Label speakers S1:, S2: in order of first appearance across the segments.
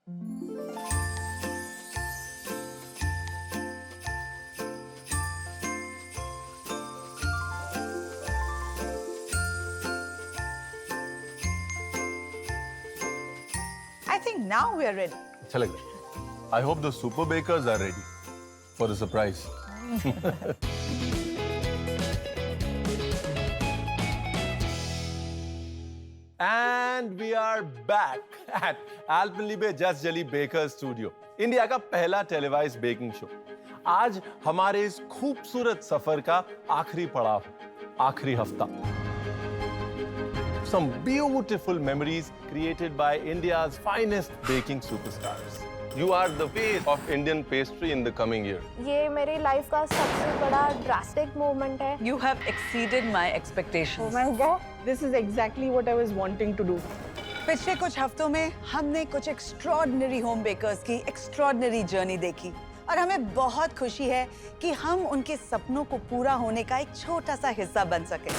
S1: I think now we are ready.
S2: अच्छा लग रहा है. I hope the super bakers are ready for the surprise. And we are back at Alpenliebe Just Jelly Baker Studio, India का पहला televised baking show. आज हमारे इस खूबसूरत सफर का आखिरी पड़ाव, आखिरी हफ्ता. Some beautiful memories created by India's finest baking superstars. You are the face of Indian pastry in the coming year.
S3: ये मेरी लाइफ का सबसे बड़ा ड्रास्टिक मोमेंट है.
S1: You have exceeded my expectations.
S3: Oh my God.
S4: This is exactly what I was wanting to do.
S1: पिछले कुछ हफ्तों में हमने कुछ एक्स्ट्रॉर्डिनरी होम बेकर्स की एक्स्ट्रॉर्डिनरी जर्नी देखी और हमें बहुत खुशी है कि हम उनके सपनों को पूरा होने का एक छोटा सा हिस्सा बन सके.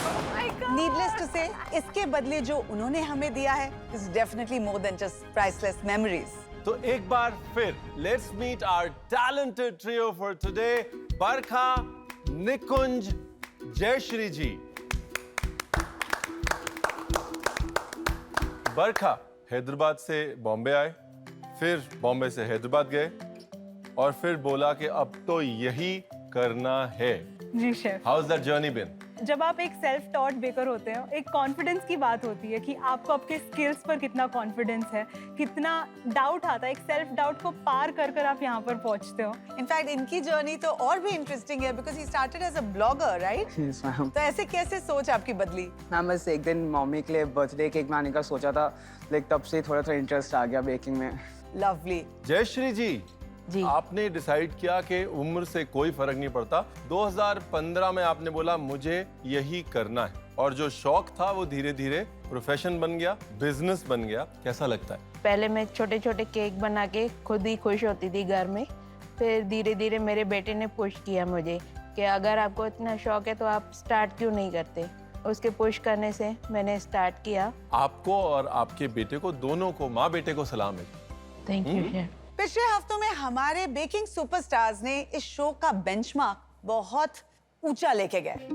S1: नीडलेस टू से, इसके बदले जो उन्होंने हमें दिया है is definitely more than just priceless memories.
S2: तो एक बार फिर let's meet our talented trio for today. Barkha, Nikunj, Jayashree ji. Barkha Hyderabad से बॉम्बे आए, फिर बॉम्बे से हैदराबाद गए और फिर बोला कि अब तो यही करना है.
S4: जी chef.
S2: How is that journey been?
S4: जब आप एक सेल्फ टॉट बेकर होते हो, एक कॉन्फिडेंस की बात होती है कि आपको आपके स्किल्स पर कितना कॉन्फिडेंस है, कितना डाउट आता है. एक सेल्फ डाउट को पार कर कर आप यहाँ पर पहुँचते हो.
S1: इनफैक्ट इनकी जर्नी तो और भी इंटरेस्टिंग है because he started as a blogger, right?
S5: Yes, ma'am.
S1: तो ऐसे कैसे सोच आपकी बदली?
S5: मैम बस एक दिन मम्मी के लिए बर्थडे केक बनाने का सोचा था, लेकिन तब से थोड़ा इंटरेस्ट आ गया बेकिंग में.
S1: लवली.
S2: जयश्री जी, आपने डिसाइड किया कि उम्र से कोई फर्क नहीं पड़ता. 2015 में आपने बोला मुझे यही करना है और जो शौक था वो धीरे धीरे प्रोफेशन बन गया, बिजनेस बन गया. कैसा लगता है?
S3: पहले मैं छोटे छोटे केक बना के खुद ही खुश होती थी घर में. फिर धीरे धीरे मेरे बेटे ने पुश किया मुझे कि अगर आपको इतना शौक है तो आप स्टार्ट क्यों नहीं करते. उसके पुश करने से मैंने स्टार्ट किया.
S2: आपको और आपके बेटे को, दोनों को, माँ बेटे को सलाम है.
S3: Thank you chef.
S1: पिछले हफ्तों में हमारे बेकिंग सुपरस्टार्स ने इस शो का बेंचमार्क बहुत ऊंचा लेके गए.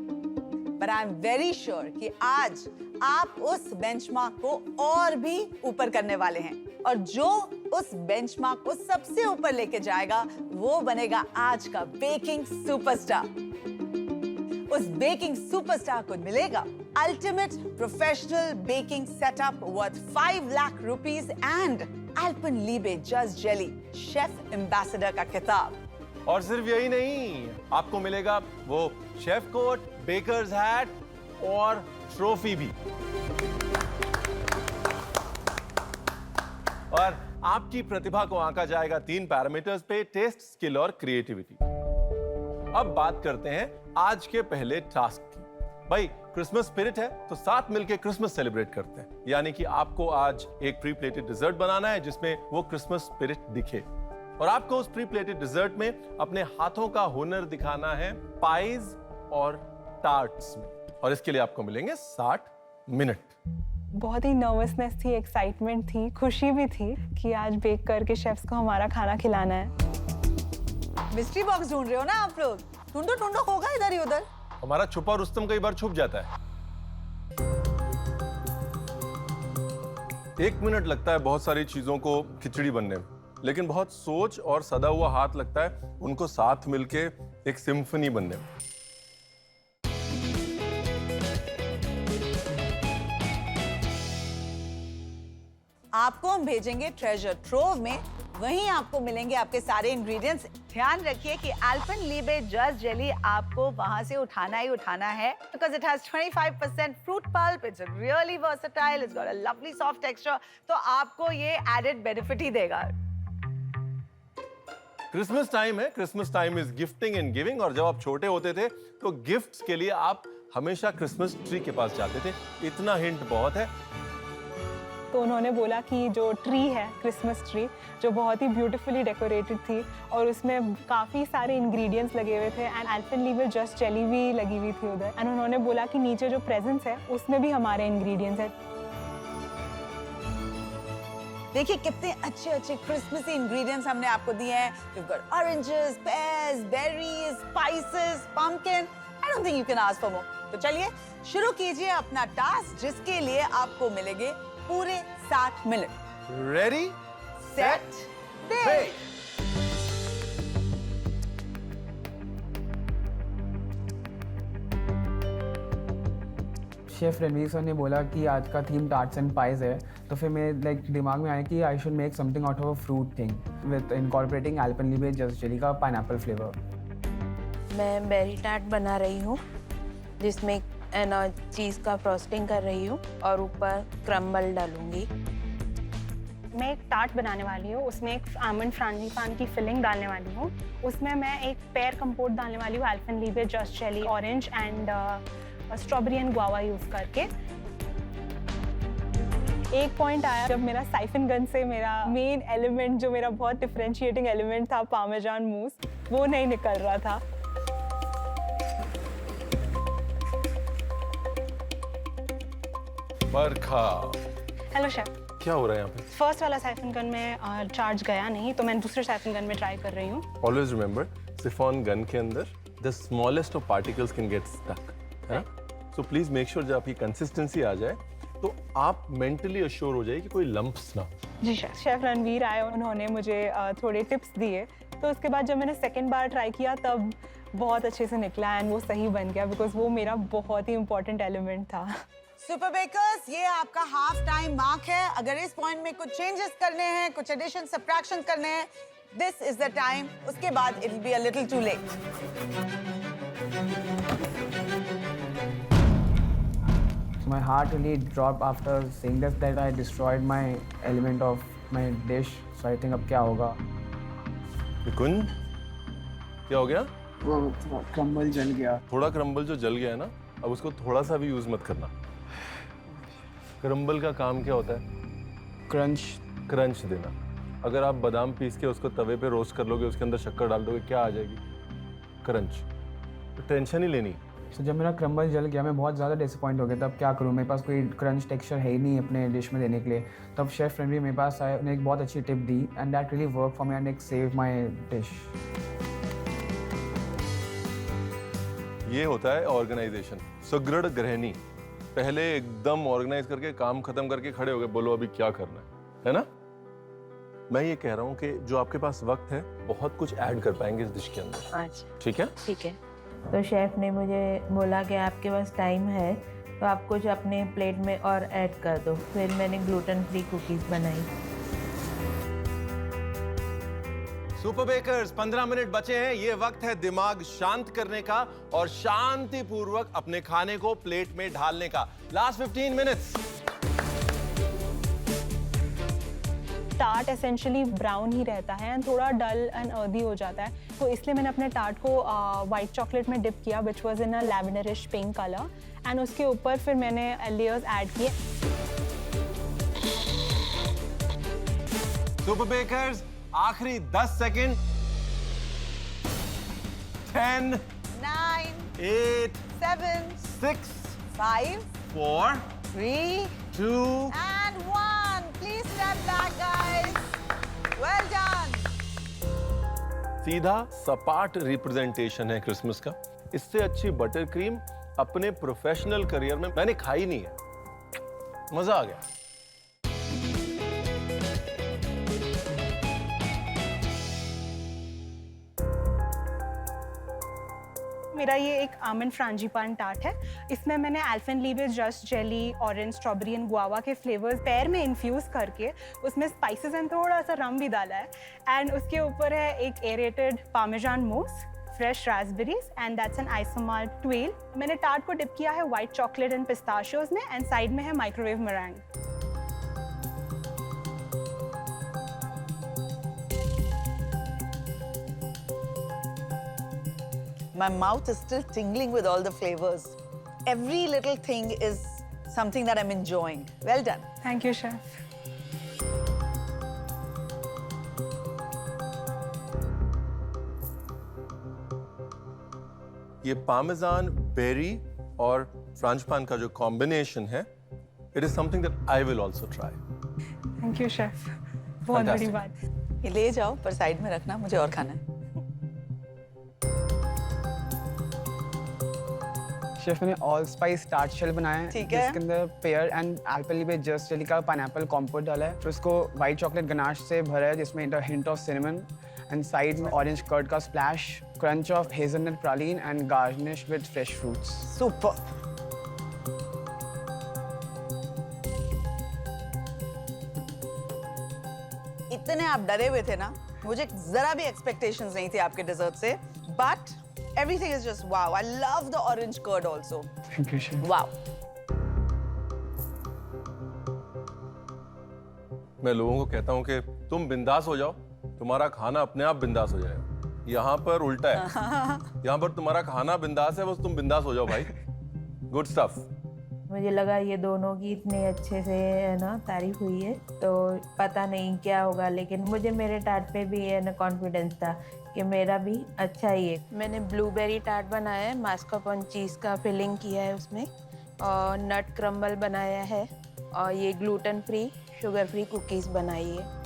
S1: But I am very sure कि आज आप उस बेंचमार्क को और भी ऊपर करने वाले हैं और जो उस बेंचमार्क को सबसे ऊपर लेके जाएगा वो बनेगा आज का बेकिंग सुपरस्टार. उस बेकिंग सुपरस्टार को मिलेगा ultimate professional baking setup worth 5 lakh rupees and Alpenliebe Just Jelly chef ambassador का खिताब.
S2: और सिर्फ यही नहीं, आपको मिलेगा वो शेफ कोट, बेकर्स हैट और ट्रॉफी भी. और आपकी प्रतिभा को आंका जाएगा 3 पैरामीटर्स पे: टेस्ट, स्किल और क्रिएटिविटी. अब बात करते हैं आज के पहले टास्क की. भाई, क्रिसमस स्पिरिट है तो साथ मिलके क्रिसमस सेलिब्रेट करते हैं. यानी कि आपको आज एक प्री प्लेटेड डिजर्ट बनाना है जिसमें वो क्रिसमस स्पिरिट दिखे और आपको उस प्री प्लेटेड डिजर्ट में अपने हाथों का हुनर दिखाना है पाइज और टार्ट्स में. और इसके लिए आपको मिलेंगे 60 मिनट.
S4: बहुत ही नर्वसनेस थी, एक्साइटमेंट थी, खुशी भी थी कि आज बेक करके शेफ्स को हमारा खाना खिलाना है.
S1: मिस्ट्री बॉक्स ढूंढ रहे हो ना आप लोग? ढूंढो ढूंढो, होगा इधर ही उधर.
S2: हमारा छुपा रुस्तम कई बार छुप जाता है. 1 मिनट लगता है बहुत सारी चीजों को खिचड़ी बनने में, लेकिन बहुत सोच और सदा हुआ हाथ लगता है उनको साथ मिलके एक सिम्फनी बनने में.
S1: आपको हम भेजेंगे ट्रेजर ट्रोव में, वहीं आपको मिलेंगे आपके सारे इंग्रेडिएंट्स. ध्यान रखिए कि Alpenliebe Just Jelly आपको वहां से उठाना ही उठाना है because it has 25% fruit pulp, it's really versatile, it's got a lovely soft texture. तो आपको ये added benefit ही देगा.
S2: क्रिसमस टाइम है. Christmas time is gifting and giving. और जब आप छोटे होते थे तो गिफ्ट्स के लिए आप हमेशा क्रिसमस ट्री के पास जाते थे. इतना हिंट बहुत है.
S4: तो उन्होंने बोला कि जो ट्री है, क्रिसमस ट्री, जो बहुत ही ब्यूटीफुली डेकोरेटेड थी और उसमें काफ़ी सारे इंग्रेडिएंट्स लगे हुए थे एंड Alpenliebe Just Jelly भी लगी हुई थी उधर. एंड उन्होंने बोला कि नीचे जो प्रेजेंस है उसमें भी हमारे इंग्रेडिएंट्स हैं.
S1: देखिए कितने अच्छे अच्छे क्रिसमसी इंग्रेडिएंट्स हमने आपको दिए हैं. We've got oranges, pears, berries, spices, pumpkin. I don't think you can ask for more. तो चलिए शुरू कीजिए अपना टास्क, जिसके लिए आपको मिलेंगे पूरे 60 minute.
S2: Ready
S1: set
S2: bake.
S5: Chef Ranveer sir ने बोला कि आज का थीम टार्ट्स एंड पाइज है, तो फिर मेरे दिमाग में आया कि I should make something out of a fruit thing with incorporating Alpenliebe just jelly का पाइनएप्पल फ्लेवर.
S3: मैं बेरी टार्ट बना रही हूँ, जिसमें चीज़ का फ्रॉस्टिंग कर रही हूँ और ऊपर क्रम्बल डालूंगी.
S4: मैं एक टार्ट बनाने वाली हूँ, उसमें एक आमंड फ्रांजीपान की फिलिंग डालने वाली हूँ. उसमें मैं एक पेयर कंपोट डालने वाली हूँ, Alpenliebe just jelly, orange and strawberry and guava use करके. एक पॉइंट आया जब मेरा साइफन गन से मेरा मेन एलिमेंट, जो मेरा बहुत डिफरेंशिएटिंग एलिमेंट था, पार्मेजान मूस, वो नहीं निकल रहा था.
S2: बरखा.
S4: Hello chef.
S2: क्या हो रहा है यहाँ पे?
S4: फर्स्ट वाला साइफन गन में चार्ज गया नहीं, तो मैं दूसरे साइफन गन में ट्राई कर रही हूँ.
S2: Always remember, सिफॉन गन के अंदर the smallest of particles can get stuck, है ना? So please make sure जब आपकी कंसिस्टेंसी आ जाए तो आप मेंटली अश्योर हो जाए कि कोई लंप्स ना हो.
S4: जी शेफ. शेफ रणवीर आए, उन्होंने मुझे थोड़े टिप्स दिए, तो उसके बाद जब मैंने सेकंड बार ट्राई किया तब बहुत अच्छे से निकला एंड वो सही बन गया, बिकॉज वो मेरा बहुत ही इंपॉर्टेंट एलिमेंट था.
S1: सुपर बेकर्स, ये आपका हाफ टाइम मार्क है. अगर इस पॉइंट में कुछ चेंजेस करने हैं, कुछ एडिशन सब्ट्रैक्शन करने हैं, दिस इज द टाइम. उसके बाद it will be a little too late.
S5: So my heart really dropped after seeing that I destroyed my element of my dish. So I think अब क्या होगा?
S2: बिकुन, क्या हो गया?
S5: वो क्रम्बल जल गया.
S2: थोड़ा क्रम्बल जो जल गया है ना, अब उसको थोड़ा सा भी यूज मत करना. क्रम्बल का काम क्या होता है? क्रंच देना. अगर आप बादाम पीस के उसको तवे पे रोस्ट कर लोगे, उसके अंदर शक्कर डाल दोगे, क्या आ जाएगी? क्रंच. तो टेंशन ही लेनी.
S5: तो जब मेरा क्रम्बल जल गया, मैं बहुत ज़्यादा डिसअपॉइंट हो गया. तब क्या करूँ, मेरे पास कोई क्रंच टेक्सचर है ही नहीं अपने डिश में देने के लिए. तब शेफ रणवीर मेरे पास आए, उन्हें एक बहुत अच्छी tip the and that really work for me and it save my dish.
S2: ये होता है ऑर्गेनाइजेशन. सुदृढ़ गृहिणी पहले एकदम ऑर्गेनाइज करके काम खत्म करके खड़े हो गए, बोलो अभी क्या करना है ना? मैं ये कह रहा हूँ कि जो आपके पास वक्त है, बहुत कुछ ऐड कर पाएंगे इस डिश के अंदर.
S3: अच्छा,
S2: ठीक है?
S3: ठीक है. तो शेफ ने मुझे बोला कि आपके पास टाइम है तो आप कुछ अपने प्लेट में और ऐड कर दो. फिर मैंने ग्लूटेन फ्री कुकीज़ बनाई.
S2: सुपर बेकर्स, 15 मिनट बचे हैं. ये वक्त है दिमाग शांत करने का और शांति पूर्वक अपने खाने को प्लेट में ढालने का. Last 15 minutes.
S4: Tart essentially brown ही रहता है एंड थोड़ा डल एंड अर्दी हो जाता है, तो इसलिए मैंने अपने टार्ट को वाइट चॉकलेट में डिप किया, which was in a lavenderish pink colour, and उसके ऊपर फिर मैंने लेयर्स ऐड किए.
S2: सुपर बेकर्स, आखिरी 10 second. 10,
S1: 9,
S2: 8,
S1: 7,
S2: 6,
S1: 5,
S2: 4,
S1: 3,
S2: 2.
S1: and 1. Please step back, guys. Well done.
S2: सीधा सपाट रिप्रेजेंटेशन है क्रिसमस का. इससे अच्छी बटर क्रीम अपने प्रोफेशनल करियर में मैंने खाई नहीं है. मजा आ गया.
S4: मेरा ये एक आमंड फ्रांजीपान टार्ट है. इसमें मैंने Alpenliebe just jelly, orange, strawberry and guava के फ्लेवर्स पैर में इन्फ्यूज़ करके उसमें स्पाइसेस एंड थोड़ा सा रम भी डाला है, एंड उसके ऊपर है एक aerated parmesan mousse, fresh raspberries and that's an isomalt tuile. मैंने टार्ट को डिप किया है वाइट चॉकलेट एंड पिस्ताशियोज में, एंड साइड में है microwave meringue.
S1: My mouth is still tingling with all the flavors. Every little thing is something that I'm enjoying. Well done.
S4: Thank you, chef.
S2: ये parmesan, berry और फ्रांजीपान का जो combination है, it is something that I will also try.
S4: Thank you, chef. बहुत बड़ी
S2: Fantastic.
S4: बात।
S1: ये ले जाओ पर साइड में रखना, मुझे और खाना है।
S5: शेफ ने ऑल स्पाइस टार्ट शेल बनाया है
S1: ठीक है।
S5: जिसके अंदर pair and Alpenliebe just jelly का पाइनएप्पल कॉम्पोट डाला है, फिर उसको व्हाइट चॉकलेट गनाश से भरा है जिसमें hint of cinnamon and side में ऑरेंज कर्ड का splash, crunch of hazelnut praline and garnish with fresh fruits.
S1: Super. इतने आप डरे हुए थे ना, मुझे जरा भी एक्सपेक्टेशंस नहीं थी आपके डिजर्ट से, but everything is just wow. I love the orange curd also.
S5: Thank you chef.
S1: Wow.
S2: मैं लोगों को कहता हूँ कि तुम बिंदास हो जाओ, तुम्हारा खाना अपने आप बिंदास हो जाएगा। यहाँ पर उल्टा है, यहाँ पर तुम्हारा खाना बिंदास है, बस तुम बिंदास हो जाओ भाई। Good stuff.
S3: मुझे लगा ये दोनों की इतने अच्छे से है ना तारीफ हुई है तो पता नहीं क्या होगा, लेकिन मुझे मेरे टार्ट पे भी है ना कॉन्फिडेंस था कि मेरा भी अच्छा ही है। मैंने ब्लूबेरी टार्ट बनाया है, मास्कापोन चीज़ का फिलिंग किया है उसमें, और नट क्रम्बल बनाया है, और ये gluten free sugar free cookies बनाई है।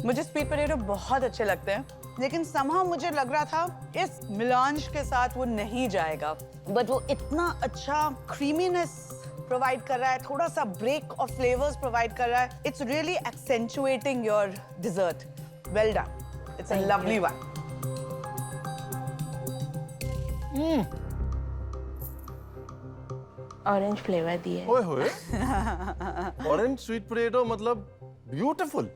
S1: मुझे स्वीट पोटैटो बहुत अच्छे लगते हैं, लेकिन somehow मुझे लग रहा था इस मिलांज के साथ वो नहीं जाएगा, बट वो इतना अच्छा क्रीमीनेस प्रोवाइड कर रहा है, थोड़ा सा ब्रेक ऑफ फ्लेवर्स प्रोवाइड कर रहा है। It's really accentuating your dessert. Well done, it's a lovely one.
S3: Orange flavour दिया है।
S2: ओए होए, ऑरेंज स्वीट पोटैटो मतलब ब्यूटीफुल।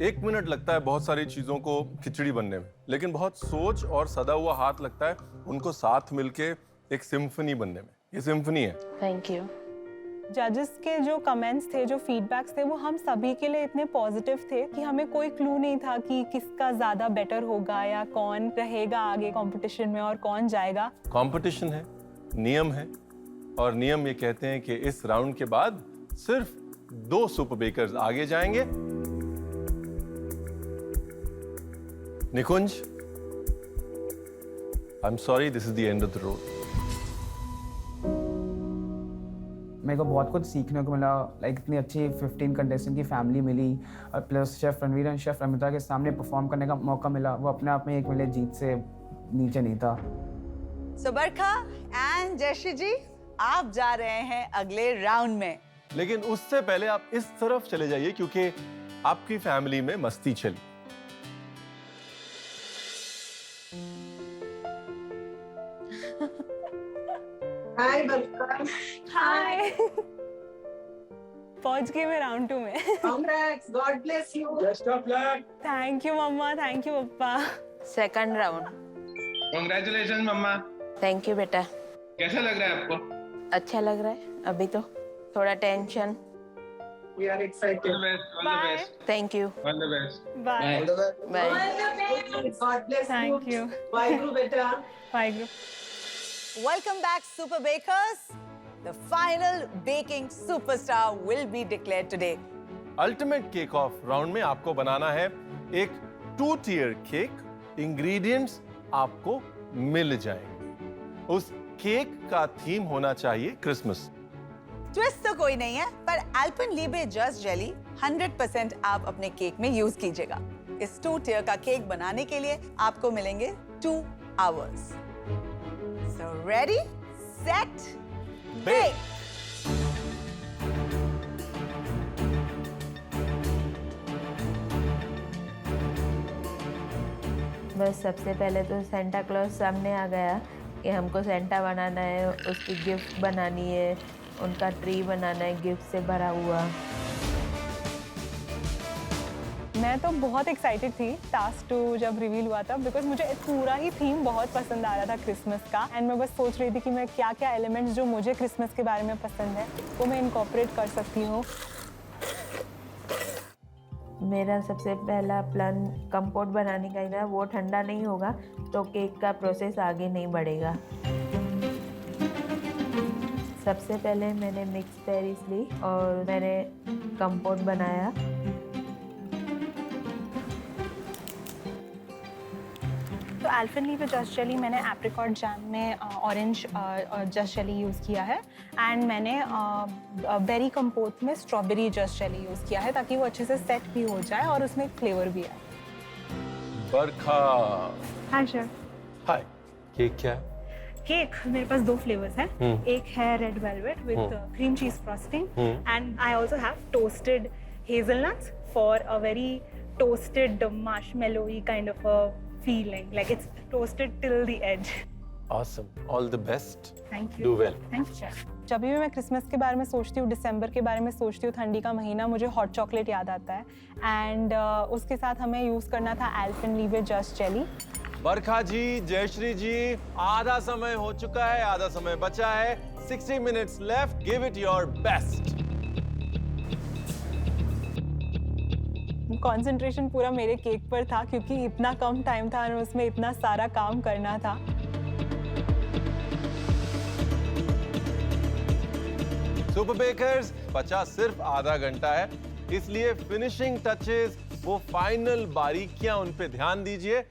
S2: एक मिनट लगता है बहुत सारी चीजों को खिचड़ी बनने में, लेकिन बहुत सोच और सदा हुआ हाथ लगता है उनको साथ मिलके एक सिम्फनी बनने में। ये सिम्फनी है।
S3: Thank you.
S4: जजेस के जो कमेंट्स थे, जो फीडबैक्स थे, वो हम सभी के लिए इतने पॉजिटिव थे कि हमें कोई क्लू नहीं था कि किसका ज़्यादा बेटर होगा या कौन रहेगा आगे कंपटीशन में और कौन जाएगा।
S2: कंपटीशन है, नियम है, और नियम ये कहते हैं कि इस राउंड के बाद सिर्फ 2 सुपर बेकर्स आगे जाएंगे। Nikunj, I am sorry, this is the end of the road.
S5: मेरे को बहुत कुछ सीखने को मिला, लाइक इतनी अच्छी 15 कंटेस्टेंट की फैमिली मिली, और plus chef Ranveer and chef Amita के सामने परफॉर्म करने का मौका मिला। वो अपने आप में एक मेरे जीत से नीचे नहीं था।
S1: सो बरखा एंड जयश्री जी, आप जा रहे हैं अगले राउंड में।
S2: लेकिन उससे पहले आप इस तरफ चले जाइए क्योंकि आपकी फैमिली में मस्ती चली।
S6: हाय बलकर,
S4: हाय। पहुंच गई मैं राउंड 2 में।
S6: Congrats, god bless you.
S4: Thank you mama, thank you papa.
S3: Second round.
S7: Congratulation mama.
S3: Thank you बेटा।
S7: कैसा लग रहा है आपको?
S3: अच्छा लग रहा है अभी तो, थोड़ा tension.
S6: We are excited.
S7: All the best,
S3: thank you.
S7: All the best.
S4: Bye.
S3: Bye.
S6: God bless you.
S4: Thank you.
S6: Bye गुरु बेटा।
S4: Bye group.
S1: Welcome back, Super Bakers. The final baking superstar will be declared today.
S2: Ultimate cake of round में आपको बनाना है एक 2-tier cake. Ingredients आपको मिल जाएंगे। उस cake का थीम होना चाहिए क्रिसमस।
S1: ट्विस्ट तो कोई नहीं है, पर एल्पेनलीबे जस्ट जेली 100% आप अपने केक में यूज कीजिएगा। इस 2-tier का केक बनाने के लिए आपको मिलेंगे 2 hours. So ready, set, bake.
S3: बस सबसे पहले तो सेंटा क्लॉज सामने आ गया कि हमको सेंटा बनाना है, उसकी गिफ्ट बनानी है, उनका ट्री बनाना है गिफ्ट से भरा हुआ।
S4: मैं तो बहुत एक्साइटेड थी टास्क 2 जब रिवील हुआ था, बिकॉज मुझे पूरा ही थीम बहुत पसंद आ रहा था क्रिसमस का, एंड मैं बस सोच रही थी कि मैं क्या क्या एलिमेंट्स जो मुझे क्रिसमस के बारे में पसंद है वो मैं इनकॉर्पोरेट कर सकती हूँ।
S3: मेरा सबसे पहला प्लान कंपोट बनाने का ही था। वो ठंडा नहीं होगा तो केक का प्रोसेस आगे नहीं बढ़ेगा। सबसे पहले मैंने मिक्स बेरीज ली और मैंने कंपोट बनाया।
S4: तो अल्पेनलीबे जस्ट जेली मैंने एप्रिकॉट जैम में ऑरेंज जस्ट जेली यूज़ किया है एंड मैंने बेरी कंपोट में स्ट्रॉबेरी जस्ट जेली यूज़ किया है ताकि वो अच्छे से सेट भी हो जाए और उसमें एक फ्लेवर भी आए।
S2: बरखा,
S4: हाँ सर।
S2: हाय, केक क्या है?
S4: केक मेरे पास 2 फ्लेवर्स हैं। एक है red velvet with cream cheese frosting and I also have toasted hazelnuts for a very toasted marshmallowy kind of a feeling, like it's toasted till the edge.
S2: Awesome. All the best.
S4: Thank you.
S2: Do well.
S4: Thank you. जब भी मैं Christmas के बारे में सोचती हूँ, दिसंबर के बारे में सोचती हूँ, ठंडी का महीना, मुझे हॉट चॉकलेट याद आता है एंड उसके साथ हमें यूज़ करना था अल्पेनलीबे जस्ट जेली।
S2: बरखा जी, जयश्री जी, आधा समय हो चुका है, आधा समय बचा है। 60 minutes left. Give it your best.
S4: Concentration पूरा मेरे केक पर था क्योंकि इतना कम टाइम था और उसमें इतना सारा काम करना था।
S2: सुपर बेकर्स, बचा सिर्फ आधा घंटा है, इसलिए फिनिशिंग टचेस, वो फाइनल बारीकियां, उन पे ध्यान दीजिए।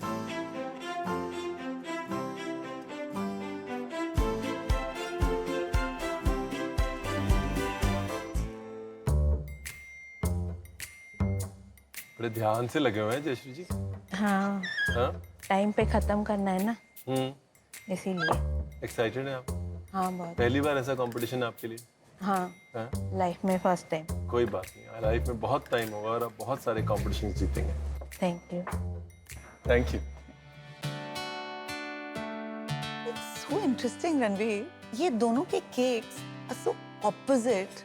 S2: बड़े ध्यान से लगे हुए हैं जयश्री जी।
S3: हाँ,
S2: हाँ?
S3: टाइम पे ख़त्म करना है ना, इसीलिए।
S2: एक्साइटेड हैं आप?
S3: हाँ बहुत।
S2: पहली बार ऐसा कंपटीशन आपके लिए?
S3: हाँ,
S2: हाँ?
S3: लाइफ में फर्स्ट टाइम।
S2: कोई बात नहीं, लाइफ में बहुत टाइम होगा और आप बहुत सारे कंपटीशन जीतेंगे।
S3: Thank you.
S2: Thank you.
S1: It's so interesting, Ranveer. ये दोनों के cakes are so opposite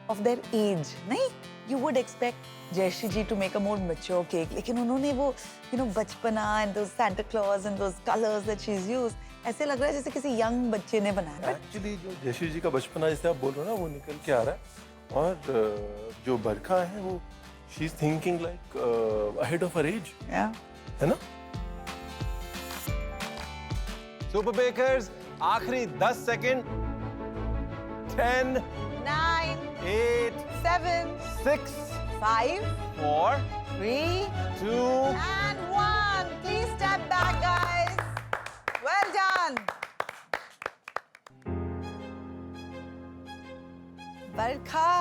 S1: of their age, नहीं? You would expect Jayashree ji to make a more mature cake, लेकिन उन्होंने वो बचपना and those Santa Claus and those colors that she's used, ऐसे लग रहा है जैसे किसी यंग बच्चे ने बनाया।
S2: एक्चुअली जो जयश्री जी का बचपना जैसे आप बोल रहे हो ना, वो निकल के आ रहा है और जो बरखा है वो she is thinking like ahead of her age, है ना? सुपर बेकर्स, आखिरी 10 second. 10,
S1: 9,
S2: 8,
S1: 7,
S2: 6,
S1: 5,
S2: 4,
S1: 3,
S2: 2,
S1: and 1. Please step back, guys. Well done. Barkha,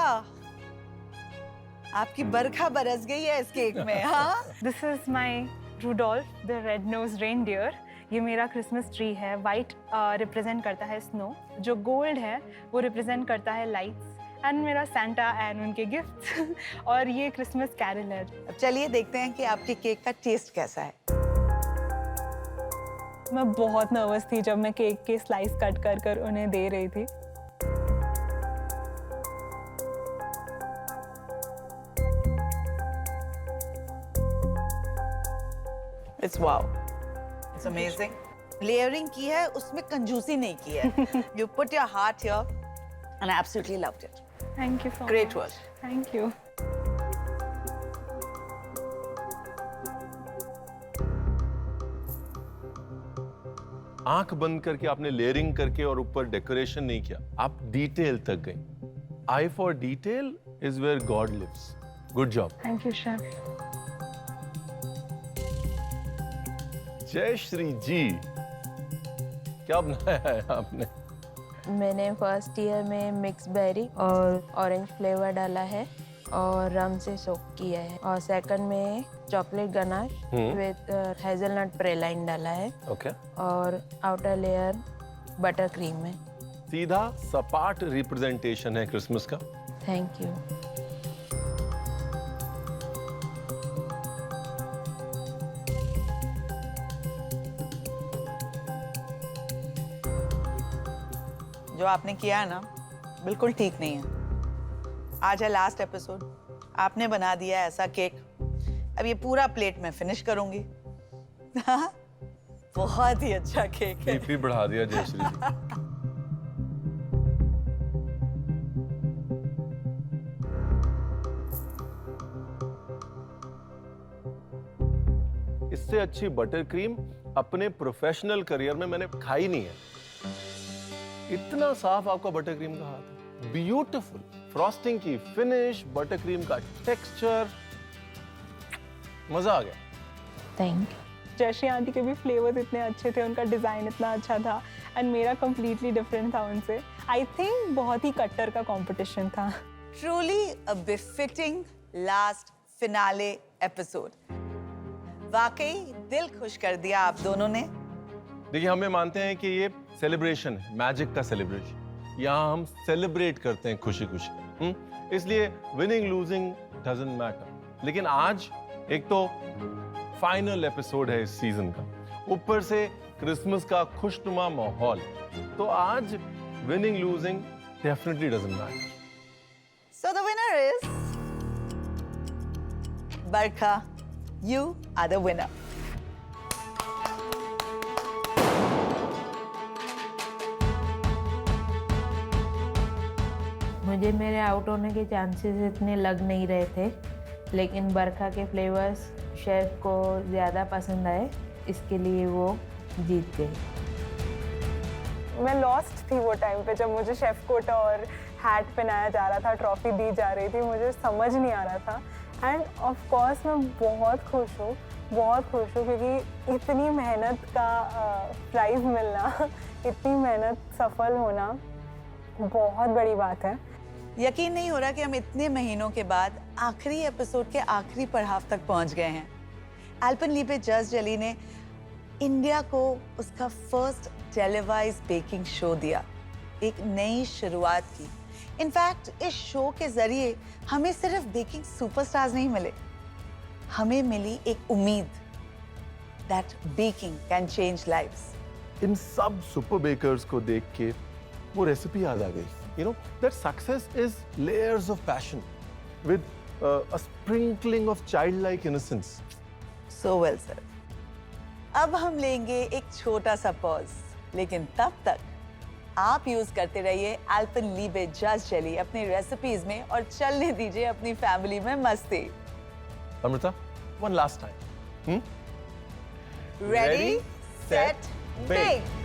S1: आपकी बरखा बरस गई है इस केक में, हाँ?
S4: This is my Rudolph the red nose reindeer. ये मेरा क्रिसमस ट्री है। वाइट रिप्रेजेंट करता है स्नो, जो गोल्ड है वो रिप्रेजेंट करता है लाइट्स एंड मेरा सैंटा एंड उनके गिफ्ट्स और ये क्रिसमस कैरल है।
S1: अब चलिए देखते हैं कि आपके केक का टेस्ट कैसा है।
S4: मैं बहुत नर्वस थी जब मैं केक के स्लाइस कट कर कर उन्हें दे रही थी।
S1: It's wow. It's amazing. Layering की है, उसमें कंजूसी नहीं की है। You put your heart here, and I absolutely loved it.
S4: Thank you so much.
S1: Great work.
S4: Thank you.
S2: आंख बंद करके आपने लेयरिंग करके और ऊपर डेकोरेशन नहीं किया, आप डिटेल तक गई। Eye for detail is where God lives. Good job.
S4: Thank you chef.
S2: Jayashree ji, क्या बनाया है आपने?
S3: मैंने फर्स्ट ईयर में मिक्स बेरी और ऑरेंज फ्लेवर डाला है और रम से सोक किया है, और सेकंड में चॉकलेट गनाश विद हेज़लनट प्रेलाइन डाला है।
S2: ओके।
S3: और आउटर लेयर बटर क्रीम है।
S2: सीधा सपाट रिप्रेजेंटेशन है क्रिसमस का।
S3: Thank you.
S1: जो आपने किया है ना, बिल्कुल ठीक नहीं है। आज है लास्ट एपिसोड, आपने बना दिया ऐसा केक, अब ये पूरा प्लेट में फिनिश करूंगी। बहुत ही अच्छा केक है।
S2: बीपी बढ़ा दिया जयश्री जी। इससे अच्छी बटर क्रीम अपने प्रोफेशनल करियर में मैंने खाई नहीं है। इतना साफ आपका बटर क्रीम का हाथ है, ब्यूटीफुल फ्रॉस्टिंग की फिनिश, बटर क्रीम का टेक्सचर, मजा आ गया।
S3: थैंक
S4: जयश्री आंटी के भी फ्लेवर्स इतने अच्छे थे, उनका डिज़ाइन इतना अच्छा था एंड मेरा कम्प्लीटली डिफरेंट था उनसे। आई थिंक बहुत ही कट्टर का कंपटीशन था।
S1: Truly a befitting last finale episode. वाकई दिल खुश कर दिया आप दोनों ने।
S2: देखिए, हमें मानते हैं कि ये सेलिब्रेशन है, मैजिक का सेलिब्रेशन। यहाँ हम सेलिब्रेट करते हैं खुशी खुशी। इसलिए विनिंग लूजिंग डजंट मैटर। लेकिन आज एक तो फाइनल एपिसोड है इस सीजन का, ऊपर से क्रिसमस का खुशनुमा माहौल, तो आज winning losing definitely doesn't matter.
S1: So the winner is Barkha. You are the winner.
S3: मुझे मेरे आउट होने के चांसेस इतने लग नहीं रहे थे, लेकिन बरखा के फ्लेवर्स शेफ को ज़्यादा पसंद आए, इसके लिए वो जीत गई।
S4: मैं लॉस्ट थी वो टाइम पे जब मुझे शेफ कोट और हैट पहनाया जा रहा था, ट्रॉफी दी जा रही थी, मुझे समझ नहीं आ रहा था। एंड ऑफ कोर्स मैं बहुत खुश हूँ क्योंकि इतनी मेहनत का प्राइज़ मिलना, इतनी मेहनत सफल होना बहुत बड़ी बात है।
S1: यकीन नहीं हो रहा कि हम इतने महीनों के बाद आखिरी एपिसोड के आखिरी पड़ाव तक पहुंच गए हैं। एल्पेनलीबे जस्ट जेली ने इंडिया को उसका फर्स्ट टेलीवाइज बेकिंग शो दिया, एक नई शुरुआत की। इनफैक्ट इस शो के जरिए हमें सिर्फ बेकिंग सुपरस्टार्स नहीं मिले, हमें मिली एक उम्मीद that baking can change lives.
S2: इन सब सुपर बेकर्स को देख के वो रेसिपी याद आ गई। You know that success is layers of passion with a sprinkling of childlike innocence.
S1: So well said. अब हम लेंगे एक छोटा सा पॉज, लेकिन तब तक आप यूज करते रहिए एल्पेनलीबे जस्ट जेली अपनी रेसिपीज में और चलने दीजिए अपनी फैमिली में मस्ती।
S2: Amrita, one last time.
S1: Ready, set, bake.